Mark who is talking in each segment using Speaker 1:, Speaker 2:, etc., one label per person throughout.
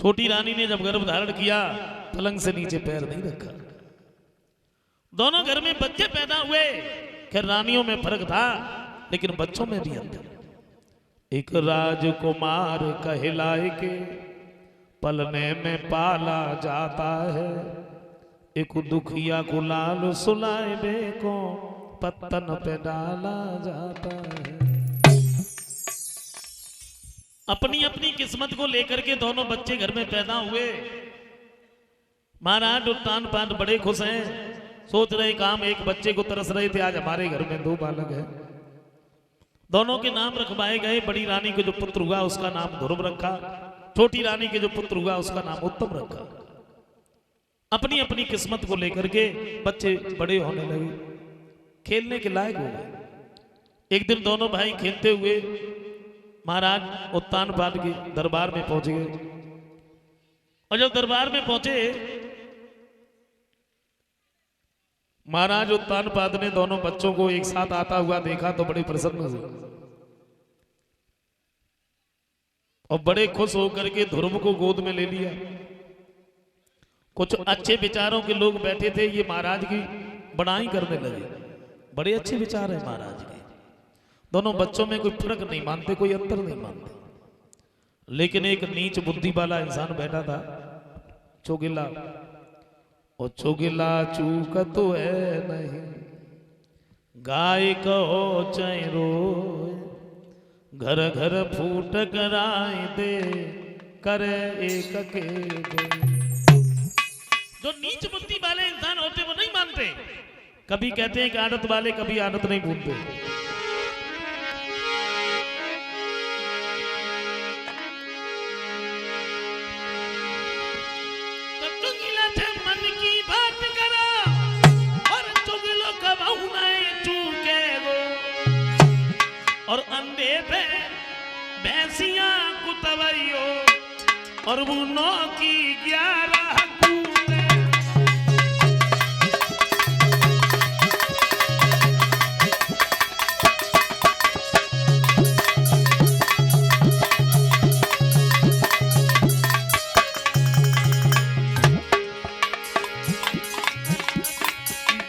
Speaker 1: छोटी रानी ने जब गर्भ धारण किया पलंग से नीचे पैर नहीं रखा। दोनों घर में बच्चे पैदा हुए। खैर रानियों में फर्क था लेकिन बच्चों में भी अंतर। एक राजकुमार कहलाए के पलने में पाला जाता है, एक दुखिया को लाल सुलाए बे को पत्तन पे डाला जाता है। अपनी अपनी किस्मत को लेकर के दोनों बच्चे घर में पैदा हुए। महाराज उत्तान पाद बड़े खुश हैं, सोच रहे काम एक बच्चे को तरस रहे थे, आज हमारे घर में 2 बालक हैं। दोनों के नाम रखवाए गए। बड़ी रानी के जो पुत्र हुआ उसका नाम ध्रुव रखा, छोटी रानी के जो पुत्र हुआ उसका नाम उत्तम रखा। अपनी अपनी किस्मत को लेकर के बच्चे बड़े होने लगे, खेलने के लायक हो गए। एक दिन दोनों भाई खेलते हुए महाराज उत्तानपाद के दरबार में पहुंच गए। और जब दरबार में पहुंचे महाराज उत्तानपाद ने दोनों बच्चों को एक साथ आता हुआ देखा तो बड़े प्रसन्न हुए और बड़े खुश होकर के ध्रुव को गोद में ले लिया। कुछ अच्छे विचारों के लोग बैठे थे, ये महाराज की बड़ाई करने लगे, बड़े अच्छे विचार है महाराज के। दोनों बच्चों में कोई फर्क नहीं मानते, कोई अंतर नहीं मानते। लेकिन एक नीच बुद्धि वाला इंसान बैठा था, चोगिला। और चोगिला चूक तो है नहीं, गाय कहो चाहे रोए, घर घर फूट कराए दे, करे एक के दे। जो नीच बुद्धि वाले इंसान होते वो नहीं मानते। कभी कहते हैं कि आदत वाले, कभी आदत नहीं भूलते। और अंधे पे भैंसियां कुतवैयो और वो 9 की 11 कूदे।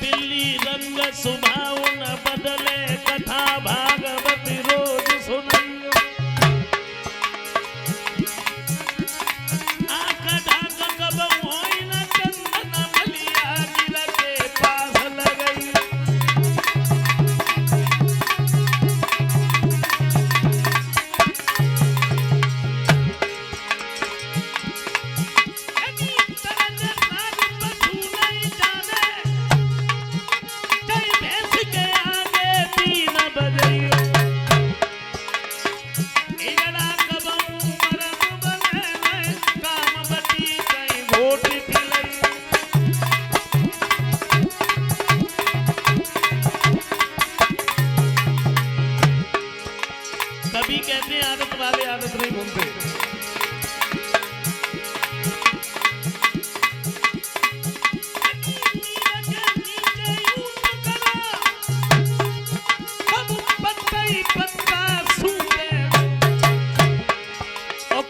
Speaker 1: बिल्ली रंग स्वभाव न बदले, कथा भागवत रोज सुनाइयो। आका ढाक कब होई न चंदन मलिया, गिर के पास लगई। कभी कहते हैं आदत वाले आदत नहीं भूलते।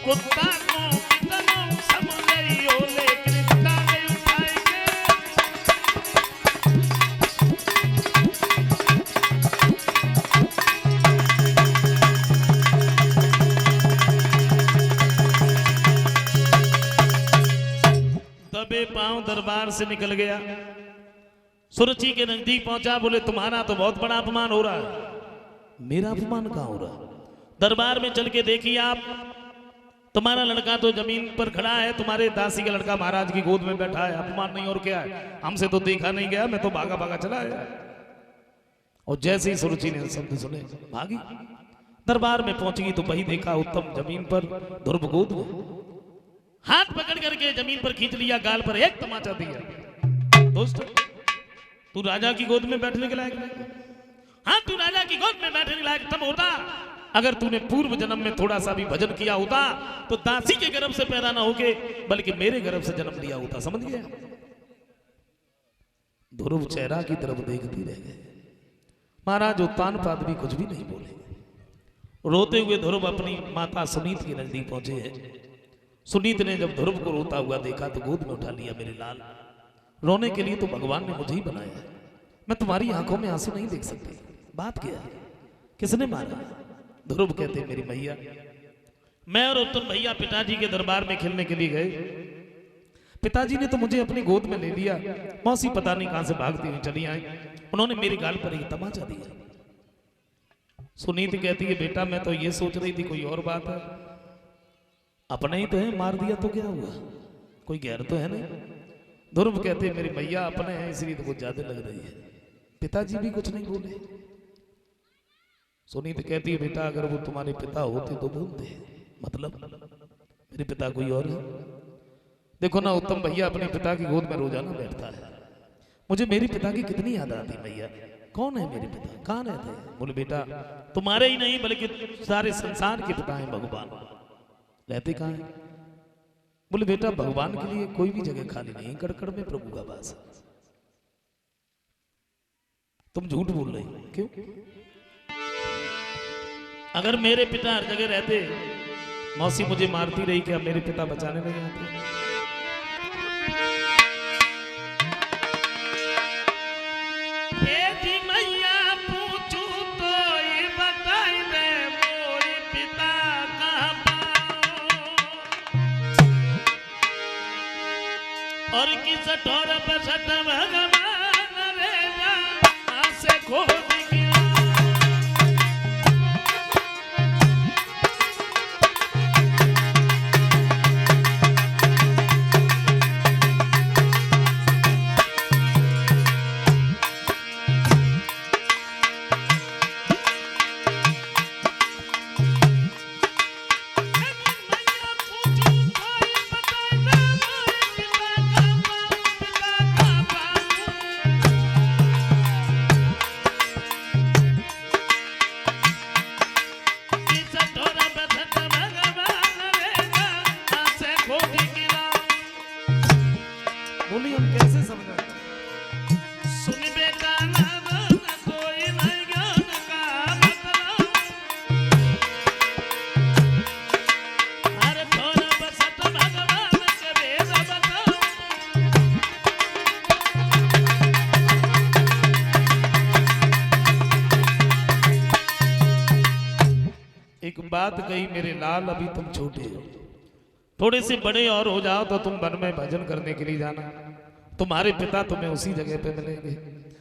Speaker 1: कुत्ता को कितना समझाइयो लेकिन ताले उठाएंगे। दबे पांव दरबार से निकल गया, सुरची के नजदीक पहुंचा। बोले तुम्हारा तो बहुत बड़ा अपमान हो रहा है। मेरा अपमान कहां हो रहा? दरबार में चल के देखिए आप, तुम्हारा लड़का तो जमीन पर खड़ा है, तुम्हारे दासी का लड़का महाराज की गोद में बैठा है। अपमान नहीं और क्या है? हमसे तो देखा नहीं गया, मैं तो भागा भागा चला आया। और जैसे ही सुरुचि ने शब्द सुने भागी। दरबार में पहुंची तो वही देखा उत्तम जमीन पर, ध्रुव गोद में। हाथ पकड़ करके जमीन पर खींच लिया, गाल पर एक तमाचा दिया। दोस्त तू राजा की गोद में बैठने के लायक नहीं। हाँ, तू राजा की गोद में बैठने के लायक तब होता अगर तूने पूर्व जन्म में थोड़ा सा भी भजन किया होता, तो दासी के गर्भ से पैदा ना होके बल्कि मेरे गर्भ से जन्म लिया होता। समझ गया? ध्रुव चेहरा की तरफ देखती रह गए। महाराज उत्तानपाद भी कुछ भी नहीं बोले। रोते हुए ध्रुव अपनी माता सुनीत के नजदीक पहुंचे हैं। सुनीत ने जब ध्रुव को रोता हुआ देखा तो गोद में उठा लिया। मेरे लाल, रोने के लिए तो भगवान ने मुझे ही बनाया है, मैं तुम्हारी आंखों में आंसू नहीं देख सकती। बात क्या है, किसने मारा? ध्रुव कहते मेरी मैया। मैं और उत्तम भैया पिताजी के दरबार में खेलने के लिए गए। पिताजी ने तो मुझे अपनी गोद में ले लिया। मौसी पता नहीं कहां से भागती हुई चली आई, उन्होंने मेरे गाल पर एक तमाचा दिया। सुनीति कहती है बेटा मैं तो ये सोच रही थी कोई और बात है, अपने ही तो है, मार दिया तो क्या हुआ, कोई गैर तो है नहीं। ध्रुव कहते मेरी मैया अपने हैं इसलिए तो कुछ ज्यादा लग रही है। पिताजी भी कुछ नहीं बोले। सुनीति कहती है बेटा अगर वो तुम्हारे पिता होते तो बोलते, मतलब मेरे पिता कोई और है। देखो ना उत्तम भैया अपने पिता की गोद में रोजाना बैठता है, मुझे मेरे पिता की कितनी याद आती। भैया कौन है मेरे पिता, कहाँ रहते हैं? बोले बेटा तुम्हारे ही नहीं बल्कि सारे संसार के पिता हैं भगवान, रहते कहाँ हैं? बोले बेटा भगवान के लिए कोई भी जगह खाली नहीं, कड़कड़ में प्रभु का वास है। तुम झूठ बोल रहे हो, क्यों? अगर मेरे पिता हर जगह रहते, मौसी मुझे मारती रही कि अब मेरे पिता बचाने नहीं आते। और किस ठोर पर सत भगवान रेगा आसे खोज गया। बात कही मेरे लाल अभी तुम छोटे हो, थोड़े से बड़े और हो जाओ तो तुम वन में भजन करने के लिए जाना, तुम्हारे पिता तुम्हें उसी जगह पे मिलेंगे।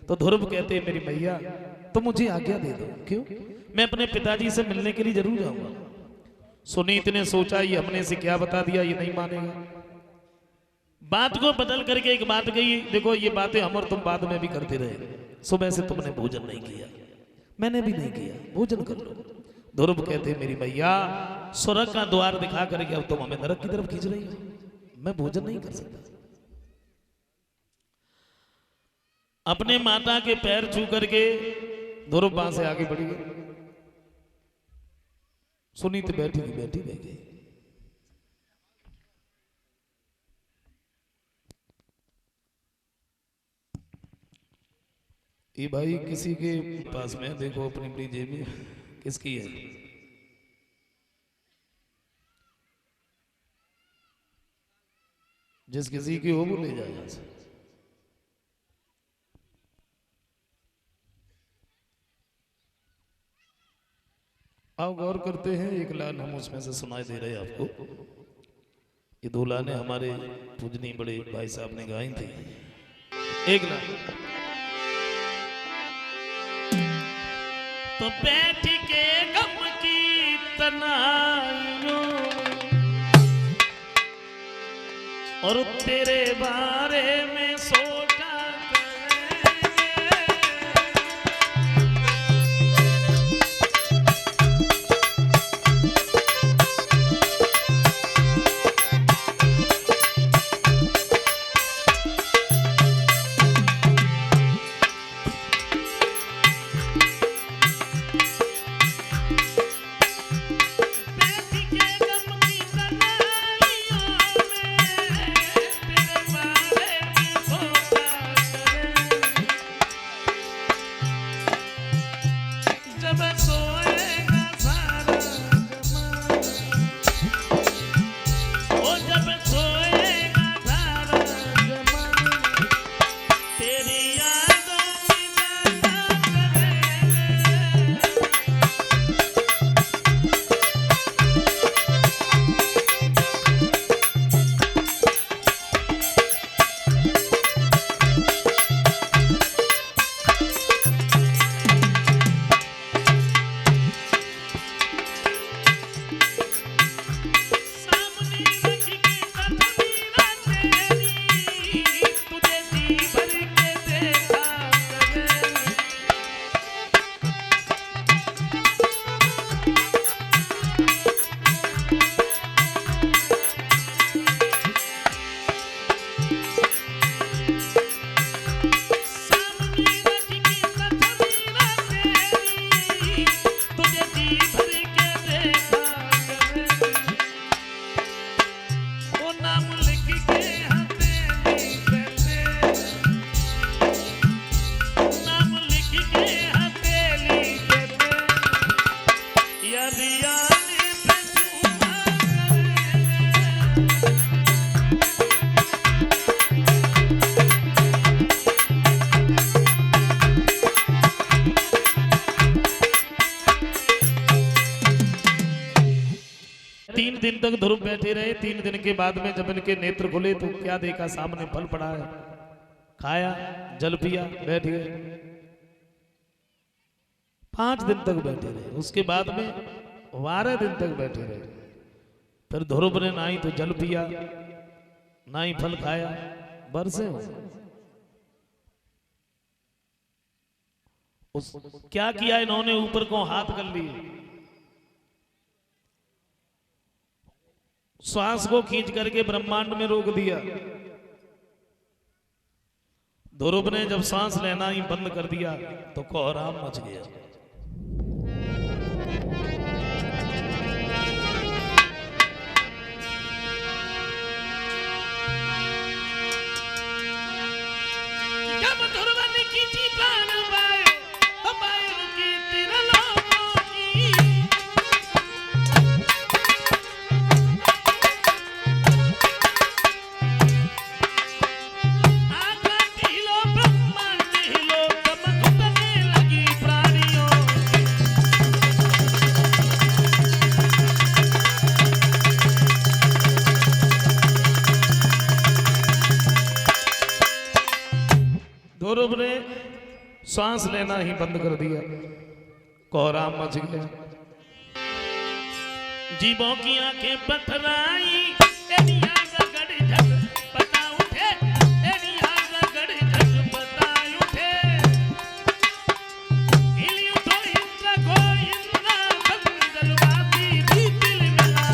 Speaker 1: तो ध्रुव कहते मेरी मैया तो मुझे आज्ञा दे दो। क्यों? मैं अपने पिताजी से मिलने के लिए जरूर जाऊंगा। सुनीत ने सोचा ये हमने से क्या बता दिया, ये नहीं मानेगा। बात को बदल करके एक बात कही, देखो ये बातें हम और तुम बाद में भी करते रहे। सुबह से तुमने भोजन नहीं किया, मैंने भी नहीं किया, भोजन कर लो। ध्रुव कहते मेरी मैया स्वर्ग का द्वार दिखा करके अब तुम हमें नरक की तरफ खींच रही हो, मैं भोजन नहीं कर सकता। अपने माता के पैर छू करके ध्रुव वहां से आगे बढ़ी गई। सुनीत बैठी रह गई। ये भाई किसी के पास में देखो अपनी अपनी जेब में किसकी है? जिस किसी की हो वो ले जाए यहां से। आओ गौर करते हैं, एक लाइन हम उसमें से सुनाई दे रहे हैं आपको। ये दो लाने हमारे पूजनी बड़े भाई साहब ने गाई थी। एक लाइन तो बैठ के गम की तनाइयों और तेरे बारे में सोचा सोएगा सारा जमाना, तेरी यादों में जागा करेंगे। सामने रख के तस्वीर तेरी, तुझे जी भर के देखा करेंगे। सामने रख के तस्वीर तेरी, तुझे जी भर के देखा करेंगे। वो नाम लिख के हथेली पे तेरे, नाम लिख के हथेली पे तेरे, याद आने पे झूमा करेंगे। तीन दिन तक ध्रुव बैठे रहे। 3 दिन के बाद में जब इनके नेत्र खुले तो क्या देखा, सामने फल पड़ा है। खाया, जल पिया, बैठ गए। 5 दिन तक बैठे रहे। उसके बाद में 12 दिन तक बैठे रहे। फिर ध्रुव ने ना ही तो जल पिया, ना ही फल खाया। बरसे हो क्या किया इन्होंने, ऊपर को हाथ कर लिए, श्वास को खींच करके ब्रह्मांड में रोक दिया। ध्रुव ने जब सांस लेना ही बंद कर दिया तो कोहराम मच गया। जब ध्रुव ने खींची प्राण वायु, तो वायु की त्रिलोकों की, आकाश हिलो, ब्रह्मांड हिलो, चमक उठने लगी प्राणियों की। ध्रुव ने सांस लेना ही बंद कर दिया। कोहराम मच गया। जीवों की आंखें पथराई, एनिया रगड़ झट पता उठे, एनिया रगड़ झट पता उठे। हिली उठो इंद्र को, इंद्र बंदरवासी भी दिल मिला।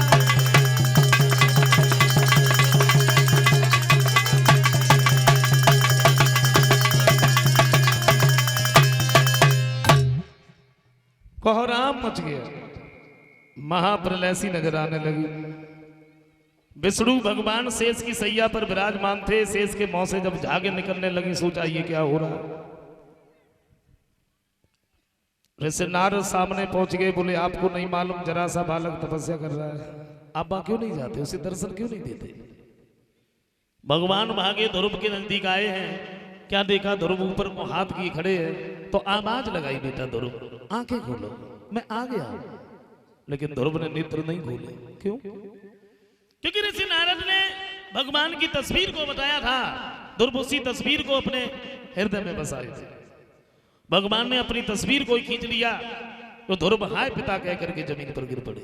Speaker 1: कोहराम मच गया। महाप्रलय सी नजर आने लगी। विष्णु भगवान शेष की सैया पर विराजमान थे। शेष के मुंह से जब झागे निकलने लगी, सोचा ये क्या हो रहा है। ऋषि नारद सामने पहुंच गए, बोले आपको नहीं मालूम, जरा सा बालक तपस्या कर रहा है, आप वहां क्यों नहीं जाते, उसे दर्शन क्यों नहीं देते। भगवान भागे ध्रुव के नजदीक आए हैं। क्या देखा, ध्रुव ऊपर को हाथ किए खड़े हैं। तो आवाज लगाई, बेटा ध्रुव आंखें खोलो, मैं आ गया हूं। लेकिन ध्रुव ने नेत्र नहीं खोले। क्यों? क्योंकि ऋषि नारद ने भगवान की तस्वीर को बताया था। ध्रुव उसी तस्वीर को अपने हृदय में बसाए थे। भगवान ने अपनी तस्वीर को ही खींच लिया तो ध्रुव हाय पिता कह करके जमीन पर गिर पड़े।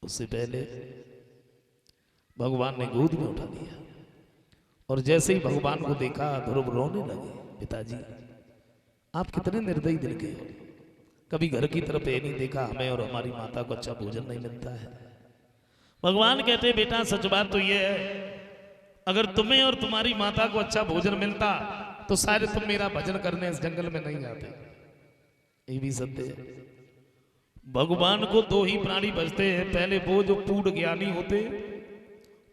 Speaker 1: उससे पहले भगवान ने गोद में उठा लिया और जैसे ही भगवान को देखा ध्रुव रोने लगे। पिताजी आप कितने निर्दयी दिल के हो, कभी घर की तरफ ये नहीं देखा, हमें और हमारी माता को अच्छा भोजन नहीं मिलता है। भगवान कहते बेटा सच बात तो ये है, अगर तुम्हें और तुम्हारी माता को अच्छा भोजन मिलता तो शायद तुम मेरा भजन करने इस जंगल में नहीं आते। ये भी सत्य है। भगवान को दो ही प्राणी बचते हैं, पहले वो जो पूर्ण ज्ञानी होते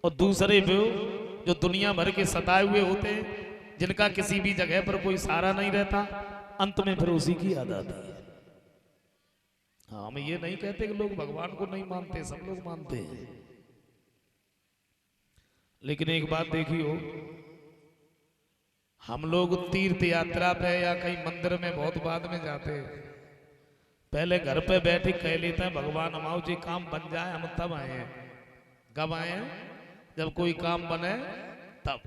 Speaker 1: और दूसरे वो जो दुनिया भर के सताए हुए होते, जिनका किसी भी जगह पर कोई सहारा नहीं रहता, अंत में फिर उसी की याद आती है। हाँ, हम ये नहीं कहते कि लोग भगवान को नहीं मानते, सब लोग मानते हैं, लेकिन एक बात देखियो, हम लोग तीर्थ यात्रा पे या कहीं मंदिर में बहुत बाद में जाते हैं। पहले घर पे बैठे कह लेते हैं भगवान हमाओ जी काम बन जाए, हम तब आए हैं। कब आए हैं? जब कोई काम बने तब।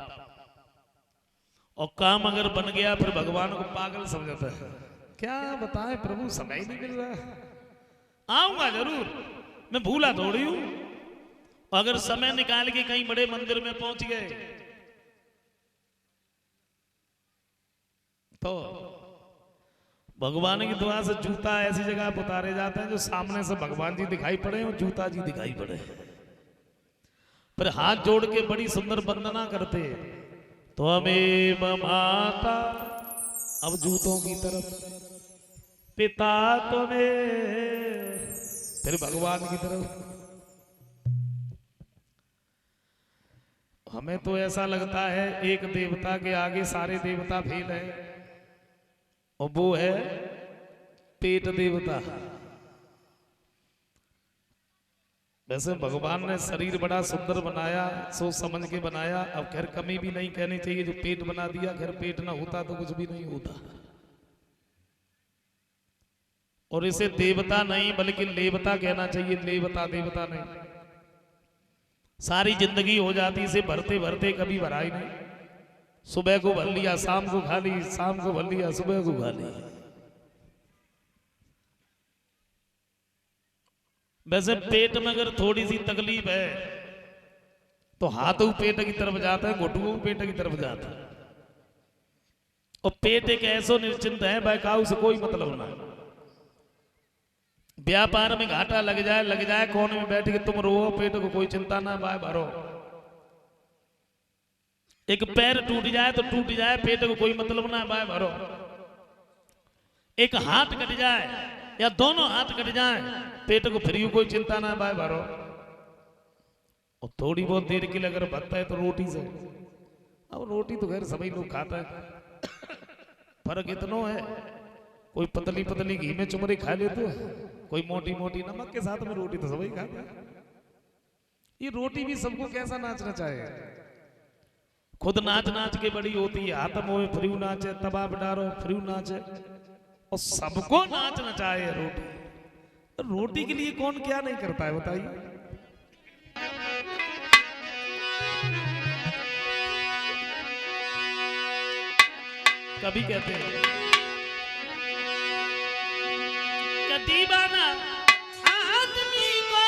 Speaker 1: और काम अगर बन गया फिर भगवान को पागल समझता है। क्या बताएं प्रभु, समय ही नहीं मिल रहा है। आऊंगा जरूर, मैं भूला थोड़ी हूं। अगर समय निकाल के कहीं बड़े मंदिर में पहुंच गए तो भगवान की दुआ से जूता ऐसी जगह पर उतारे जाते हैं जो सामने से भगवान जी दिखाई पड़े और जूता जी दिखाई पड़े। फिर हाथ जोड़ के बड़ी सुंदर वंदना करते तो हमें माता, अब जूतों की तरफ, पिता तुम्हें, फिर भगवान की तरफ। हमें तो ऐसा लगता है एक देवता के आगे सारे देवता फेल है, और वो है पेट देवता। वैसे भगवान ने शरीर बड़ा सुंदर बनाया, सोच समझ के बनाया। अब खैर कमी भी नहीं कहनी चाहिए, जो पेट बना दिया, खैर पेट ना होता तो कुछ भी नहीं होता। और इसे देवता नहीं बल्कि लेवता कहना चाहिए, लेवता देवता नहीं। सारी जिंदगी हो जाती इसे भरते भरते, कभी भरा ही नहीं। सुबह को भर लिया, शाम को खा ली, शाम को भर लिया, सुबह को खा ली। वैसे पेट में अगर थोड़ी सी तकलीफ है तो हाथों पेट की तरफ जाता है, घुटुओं पेट की तरफ जाता है। और पेट एक ऐसो निश्चिंत है बहकाऊ से कोई मतलब ना। व्यापार में घाटा लग जाए कोने में बैठ के तुम रो, पेट को कोई चिंता ना, बाय भरो। एक पैर टूट जाए तो टूट जाए, पेट को कोई मतलब ना, बाय भरो। एक हाथ कट जाए या दोनों हाथ कट जाए, पेट को फिर कोई चिंता ना, बाय भरो। और थोड़ी बहुत देर के लिए अगर बनता है तो रोटी से। अब रोटी तो खैर सभी लोग खाता है, फर्क इतना है कोई पतली पतली घी में चुमरी खा लेते हो, कोई मोटी मोटी नमक के साथ में रोटी तो सभी खाता है। ये रोटी भी सबको कैसा नाचना चाहे, खुद नाच नाच के बड़ी होती है। आतम होए फ्री नाचे, तबाब डारो फ्री नाचे, और सबको नाचना चाहे रोटी। रोटी के लिए कौन क्या नहीं करता है बताइए। कभी कहते हैं दीवाना आदमी को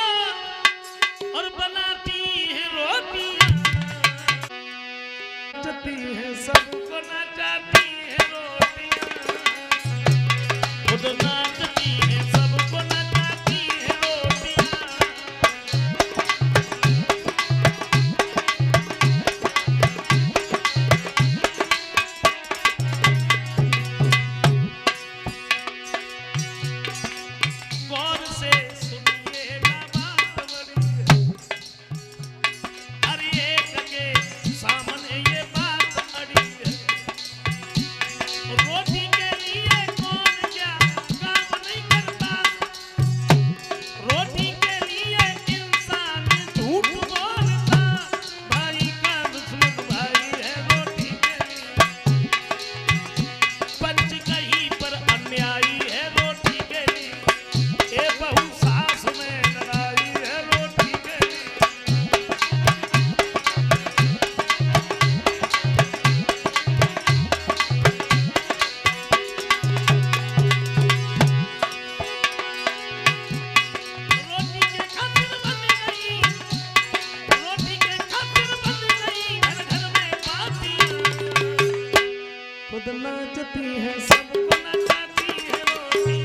Speaker 1: और बनाती है रोटियां, जती है सबको नचाती है रोटियां, खुद नाचती है सबको नचाती है रोटियां। गौर से सुनिएगा बात बड़ी, हर एक के सामने ये बात अड़ी है। रोटी के लिए कौन क्या काम नहीं करता, रोटी के लिए इंसान झूठ बोलता। भाई का दुश्मन भाई है रोटी के लिए, पंच कहीं पर अन्यायी है रोटी के लिए। ए बहू सास में लड़ाई है रोटी के लिए। रोटी के खातिर बन गई, रोटी के खातिर बन गई घर घर में पार्टियां, खुद नाचती है सबको नचाती है रोटी।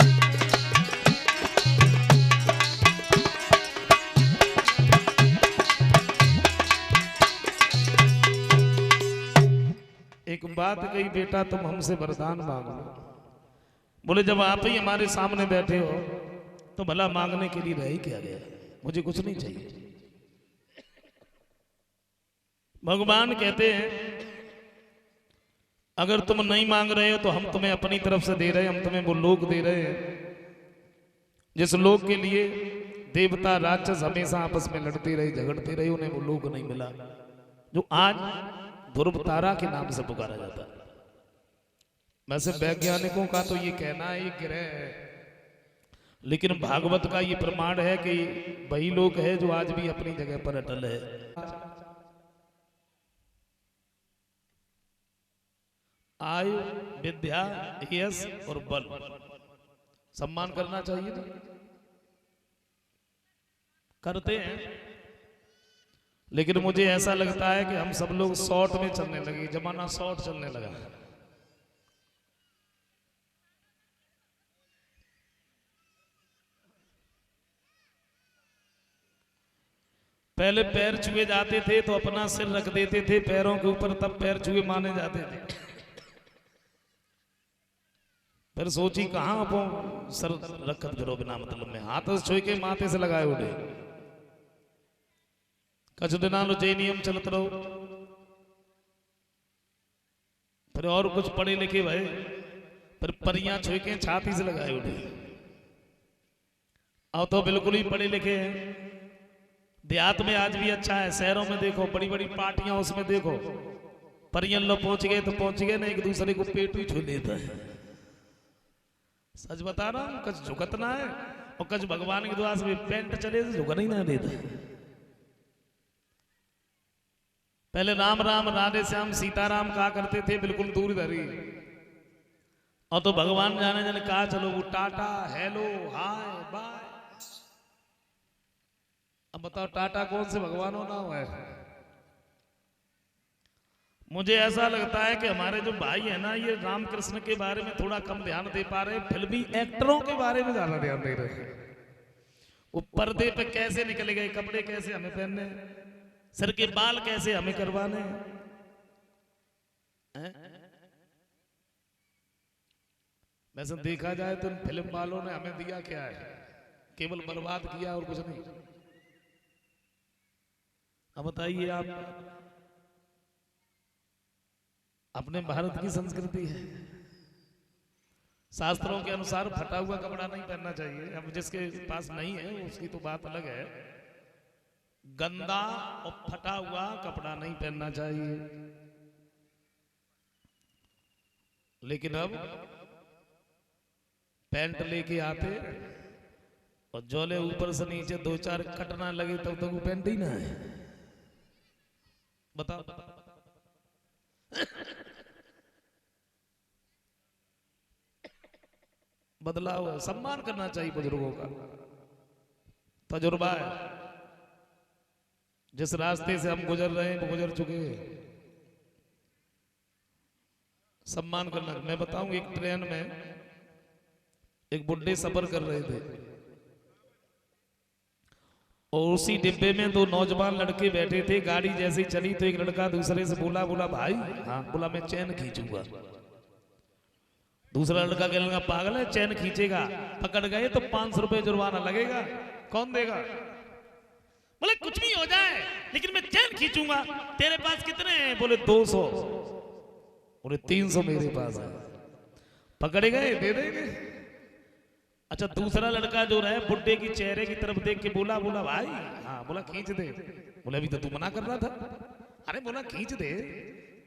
Speaker 1: एक बात कही, बेटा तुम हमसे वरदान मांगो। बोले जब आप ही हमारे सामने बैठे हो तो भला मांगने के लिए रह ही क्या गया, मुझे कुछ नहीं चाहिए। भगवान कहते हैं अगर तुम नहीं मांग रहे हो तो हम तुम्हें अपनी तरफ से दे रहे हैं, हम तुम्हें वो लोक दे रहे हैं जिस लोक के लिए देवता राक्षस हमेशा आपस में लड़ते रहे, झगड़ते रहे, उन्हें वो लोक नहीं मिला। जो आज ध्रुव तारा के नाम से पुकारा जाता है। वैसे वैज्ञानिकों का तो ये कहना है ये ग्रह है, लेकिन भागवत का ये प्रमाण है कि वही लोग है जो आज भी अपनी जगह पर अटल है। आयु, विद्या, यश और बल, सम्मान करना चाहिए ना, करते हैं। लेकिन मुझे ऐसा लगता है कि हम सब लोग शॉर्ट में चलने लगे, जमाना शॉर्ट चलने लगा। पहले पैर छुए जाते थे तो अपना सिर रख देते थे पैरों के ऊपर, तब पैर छुए माने जाते थे। फिर सोची कहां अपो सर रखत करो बिना मतलब में, हाथ से छुए के माथे से लगाए उठे। कछ दिना लो जे नियम चलत रहो। फिर और कुछ पढ़े लिखे भाई, फिर परियां छुए के छाती से लगाए उठे। अब तो बिल्कुल ही पढ़े लिखे हैं। देहात में आज भी अच्छा है, शहरों में देखो बड़ी बड़ी पार्टियां, उसमें देखो परियन लोग पहुंच गए तो पहुंच गए ना, एक दूसरे को पेट ही छू लेता है। सच बता रहा हूं, कच झुकत ना है और कच भगवान के द्वारा से पेंट चले से झुकना ही ना देता। पहले राम राम राधे श्याम सीताराम कहा करते थे, बिल्कुल दूर धरी। और तो भगवान जाने जाने कहा चलो वो टाटा हेलो हाय बाय। अब बताओ टाटा कौन से भगवान होना हुआ है। मुझे ऐसा लगता है कि हमारे जो भाई है ना, ये रामकृष्ण के बारे में थोड़ा कम ध्यान दे पा रहे, फिल्मी एक्टरों के बारे में ज्यादा ध्यान दे रहे। वो पर्दे पे कैसे निकल गए, कपड़े कैसे हमें पहनने, सर के बाल कैसे हमें करवाने हैं? वैसे देखा जाए तो फिल्म वालों ने हमें दिया क्या है, केवल बर्बाद किया और कुछ नहीं। अब बताइए आप, अपने भारत की संस्कृति है, शास्त्रों के अनुसार फटा हुआ कपड़ा नहीं पहनना चाहिए। अब जिसके पास नहीं है उसकी तो बात अलग है, गंदा और फटा हुआ कपड़ा नहीं पहनना चाहिए। लेकिन अब पैंट लेके आते और जोले ऊपर से नीचे दो चार कटना लगे तब तक वो पैंट ही ना है। बताओ बदलाव है, सम्मान करना चाहिए बुजुर्गों का, तजुर्बा है। जिस रास्ते से हम गुजर रहे हैं वो गुजर चुके हैं, सम्मान करना। मैं बताऊं, एक ट्रेन में एक बुड्ढे सफर कर रहे थे और उसी डिब्बे में दो नौजवान लड़के बैठे थे। गाड़ी जैसी चली तो एक लड़का दूसरे से बोला, बोला भाई, हाँ बोला मैं चैन खींचूंगा। दूसरा लड़का कहने लगा पागल है, चैन खींचेगा, पकड़ गए तो 500 रुपए जुर्माना लगेगा, कौन देगा? बोले कुछ भी हो जाए लेकिन मैं चैन खींचूंगा। तेरे पास कितने हैं? बोले 200। बोले 300 मेरे पास है। पकड़े गए, दे देंगे। अच्छा, दूसरा लड़का जो रहे बुड्ढे की चेहरे की तरफ देख के बोला, बोला भाई, हाँ बोला खींच दे। बोले अभी तो तू मना कर रहा था। अरे बोला खींच दे,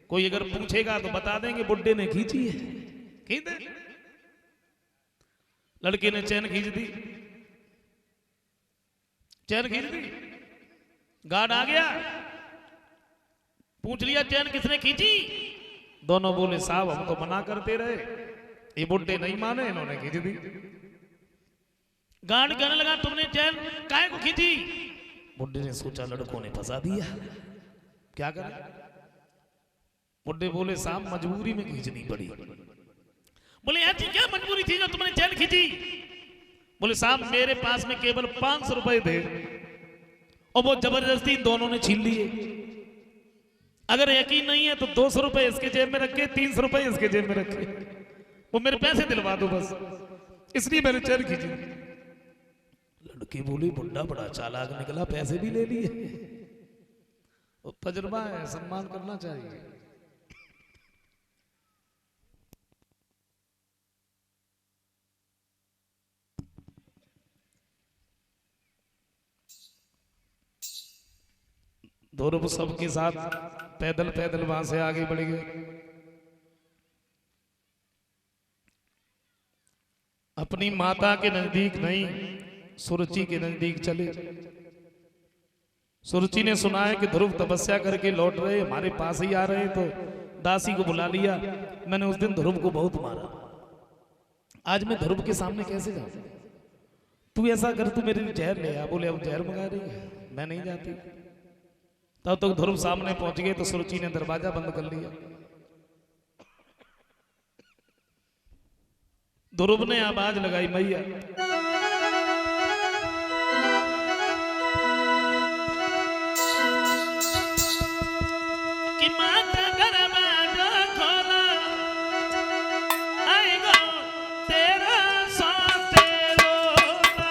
Speaker 1: कोई अगर पूछेगा तो बता देंगे बुड्ढे ने खींची है, खींच दे। लड़के ने चैन खींच दी, चैन खींच दी। गार्ड आ गया, पूछ लिया चैन किसने खींची? दोनों बोले साहब हम तो मना करते रहे, ये बुड्ढे नहीं माने, इन्होंने खींच दी। गार्ड कहने लगा तुमने चैन काहे को खींची? बुड्ढे ने सोचा लड़कों ने फंसा दिया, क्या करें? बुड्ढे बोले साहब मजबूरी में खींचनी पड़ी। बोले ऐसी क्या मजबूरी थी जो तुमने चैन खींची? बोले साहब मेरे पास में केवल 500 रुपए थे और वो जबरदस्ती दोनों ने छीन लिए। अगर यकीन नहीं है तो 200 रुपए इसके जेब में रखे, 300 रुपए इसके जेब में रखे, वो मेरे पैसे दिलवा दो बस, इसलिए मैंने चैन खींची। लड़की बोली बुड्ढा बड़ा चालाक निकला, पैसे भी ले लिए। तजुर्बा है, सम्मान करना चाहिए। ध्रुव सबके साथ पैदल पैदल वहां से आगे बढ़ गए। अपनी माता के नजदीक नहीं, सुरुचि के नजदीक चले। सुरुचि ने सुना है कि ध्रुव तपस्या करके लौट रहे, हमारे पास ही आ रहे हैं, तो दासी को बुला लिया। मैंने उस दिन ध्रुव को बहुत मारा, आज मैं ध्रुव के सामने कैसे जाऊं? तू ऐसा कर, तू मेरे लिए जहर ले आ। बोले अब जहर मंगा रही है, मैं नहीं जाती। तब तक ध्रुव सामने पहुंच गए तो सुरुचि ने दरवाजा बंद कर लिया। ध्रुव ने आवाज लगाई, मैया कि माता दरवाजा खोला, आएगा तेरा साथ रोना।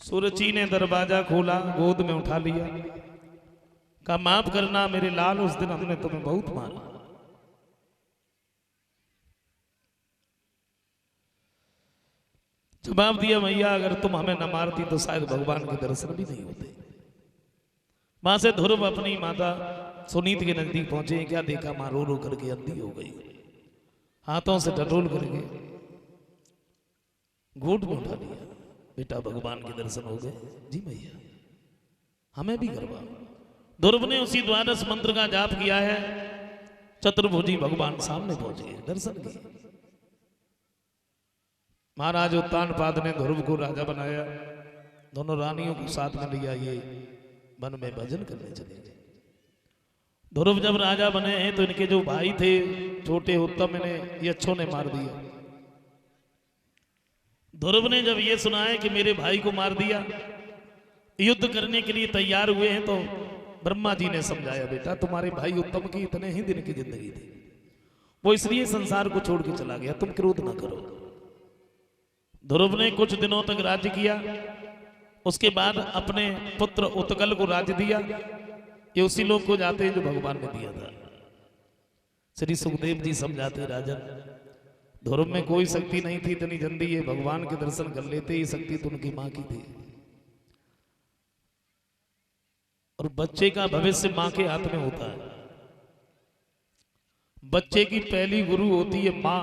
Speaker 1: सुरुचि ने दरवाजा खोला, गोद में उठा लिया, कहा माफ करना मेरे लाल, उस दिन हमने तुम्हें बहुत मारा। जवाब दिया, मैया अगर तुम हमें न मारती तो शायद भगवान के दर्शन भी नहीं होते। वहां से ध्रुव अपनी माता सुनीत के नजदीक पहुंचे। क्या देखा, मां रो रो करके अंधी हो गई, हाथों से टटोल करके घूट में उठा लिया। बेटा भगवान के दर्शन हो गए? जी मैया, हमें भी करवा। ध्रुव ने उसी द्वादश मंत्र का जाप किया है, चतुर्भुजी भगवान सामने पहुंच गए, दर्शन किए। महाराज उत्तानपाद ने ध्रुव को राजा बनाया, दोनों रानियों को साथ में लिया, ये वन में भजन करने चले गए। ध्रुव जब राजा बने हैं तो इनके जो भाई थे छोटे उत्तम, इन्हें यक्षों ने मार दिया। ध्रुव ने जब ये सुना है कि मेरे भाई को मार दिया, युद्ध करने के लिए तैयार हुए हैं, तो ब्रह्मा जी ने समझाया, बेटा तुम्हारे भाई उत्तम की इतने ही दिन की जिंदगी थी, वो इसलिए संसार को छोड़ के चला गया, तुम क्रोध ना करो। ध्रुव ने कुछ दिनों तक राज्य किया, उसके बाद अपने पुत्र उत्कल को राज्य दिया। ये उसी लोग को जाते हैं जो भगवान ने दिया था। श्री सुखदेव जी समझाते, राजन ध्रुव में कोई शक्ति नहीं थी इतनी जल्दी ये भगवान के दर्शन कर लेते, ये शक्ति तो उनकी मां की थी। और बच्चे का भविष्य मां के हाथ में होता है। बच्चे की पहली गुरु होती है मां।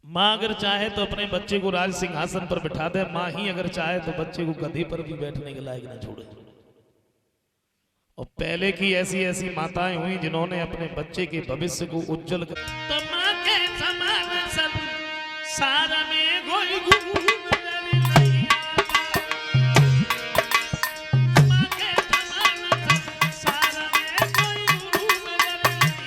Speaker 1: मां अगर चाहे तो अपने बच्चे को राज सिंहासन पर बिठा दे, मां ही अगर चाहे तो बच्चे को गधे पर भी बैठने के लायक न छोड़े। और पहले की ऐसी ऐसी माताएं हुई जिन्होंने अपने बच्चे के भविष्य को उज्जवल कर। तो मां के समान संसार में कोई गुरु नहीं, मां के समान संसार में कोई गुरु नहीं।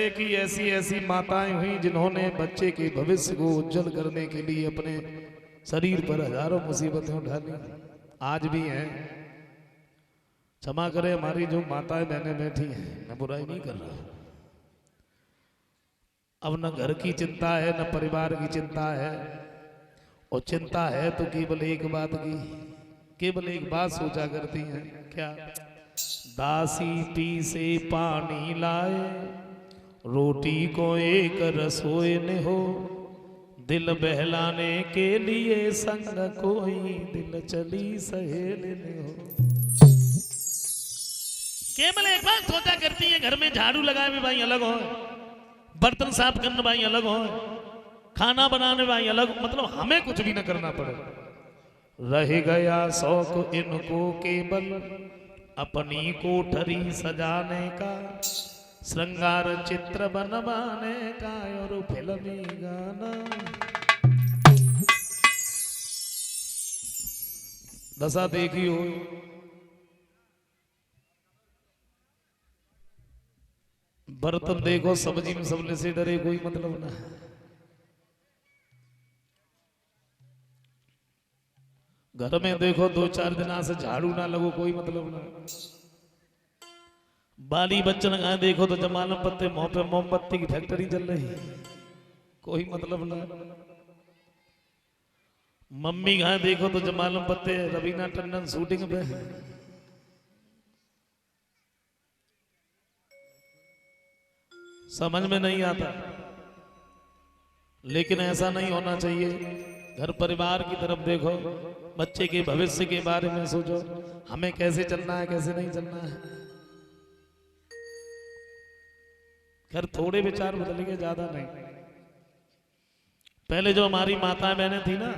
Speaker 1: पहले की ऐसी ऐसी माताएं हुई जिन्होंने बच्चे के भविष्य को उज्जवल करने के लिए अपने शरीर पर हजारों मुसीबतें उठा ली, आज भी हैं। क्षमा करें हमारी जो माताएं बहनें बैठी हैं, मैं बुराई नहीं कर रहा। अब न घर की चिंता है न परिवार की चिंता है, और चिंता है तो केवल एक बात की, केवल एक बात सोचा करती हैं, क्या? दासी पी से पानी लाए, रोटी को एक रसोई ने हो, दिल बहलाने के लिए संग कोई दिल चली सहेली ने हो। केवल एक बात सोचा करती है, घर में झाड़ू लगाए में भाई अलग हो, बर्तन साफ करने भाई अलग हो, खाना बनाने भाई अलग, मतलब हमें कुछ भी न करना पड़े। रह गया शौक इनको केवल अपनी कोठरी सजाने का, श्रृंगार चित्र बनवाने का और फिल्मी गाना। दशा देखी हो, बर्तन देखो सब्जी में सबले से डरे, कोई मतलब ना। घर में देखो 2-4 दिन से झाड़ू ना लगो, कोई मतलब ना। बाली बच्चन गाय देखो तो जमालम पत्ते मुंह पे मोमबत्ती की फैक्ट्री चल रही, कोई मतलब ना। मम्मी गाय देखो तो जमालम पत्ते रवीना टंडन शूटिंग पे। समझ में नहीं आता, लेकिन ऐसा नहीं होना चाहिए। घर परिवार की तरफ देखो, बच्चे के भविष्य के बारे में सोचो, हमें कैसे चलना है कैसे नहीं चलना है। खैर थोड़े विचार बदल गए, ज्यादा नहीं। पहले जो हमारी माता बहनें थी ना,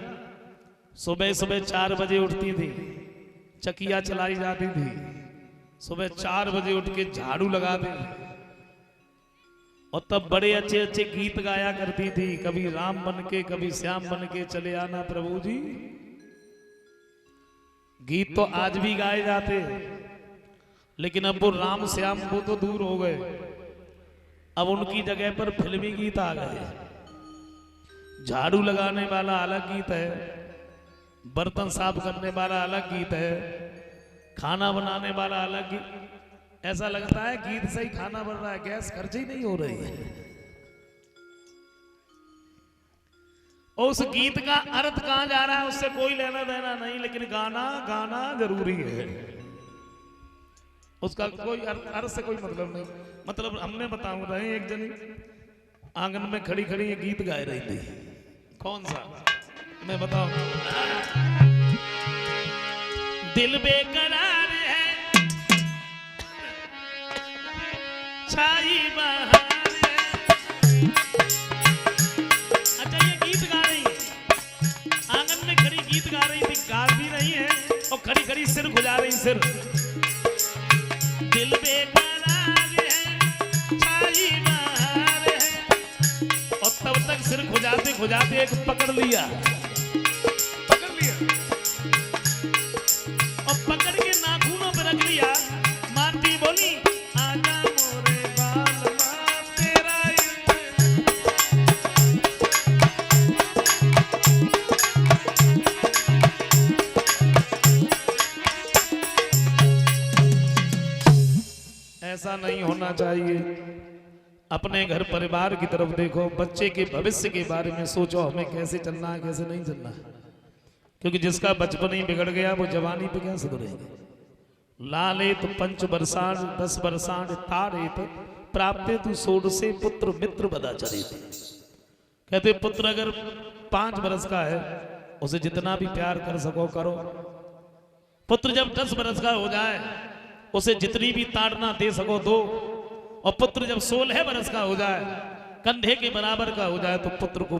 Speaker 1: सुबह सुबह 4 बजे उठती थी, चकिया चलाई जाती थी, सुबह 4 बजे उठ के झाड़ू लगाती थी, और तब बड़े अच्छे अच्छे गीत गाया करती थी, कभी राम बन के कभी श्याम बन के चले आना प्रभु जी। गीत तो आज भी गाए जाते, लेकिन अब वो राम श्याम वो तो दूर हो गए, अब उनकी जगह पर फिल्मी गीत आ गए। झाड़ू लगाने वाला अलग गीत है, बर्तन साफ करने वाला अलग गीत है, खाना बनाने वाला अलग गीत। ऐसा लगता है गीत से ही खाना बन रहा है, गैस खर्च ही नहीं हो रही है। और उस गीत का अर्थ कहां जा रहा है उससे कोई लेना देना नहीं, लेकिन गाना गाना जरूरी है, उसका कोई अर्थ से कोई मतलब नहीं। मतलब हमने बताऊं रहे, एक जनी आंगन में खड़ी खड़ी ये गीत गाए रही थी, कौन सा मैं बताऊं? दिल बेकरार है छाई बहार है। अच्छा ये गीत गा रही है, आंगन में खड़ी गीत गा रही थी, गा भी रही है और खड़ी खड़ी सिर खुजा रही, सिर। दिल बेकरार है छाई बहार है, और तब तक सिर खुजाते खुजाते एक पकड़ लिया, और पकड़ के नाखूनों पर रख लिया। मारती बोली आजा मोरे बाल मां तेरा ऐसा नहीं होना चाहिए। अपने घर परिवार की तरफ देखो, बच्चे के भविष्य के बारे में सोचो, हमें कैसे चलना है कैसे नहीं चलना है। क्योंकि जिसका बचपन ही बिगड़ गया वो जवानी पे क्या सुधरेगा। लालेत 5 वर्षाण 10 वर्षाण तारेत प्राप्ते तू सोड से पुत्र मित्र बदा चरित। कहते पुत्र अगर 5 वर्ष का है, उसे जितना भी प्यार कर सको करो। पुत्र जब 10 वर्ष का हो जाए, उसे जितनी भी ताड़ना दे सको दो। और पुत्र जब 16 वर्ष का हो जाए, कंधे के बराबर का हो जाए, तो पुत्र को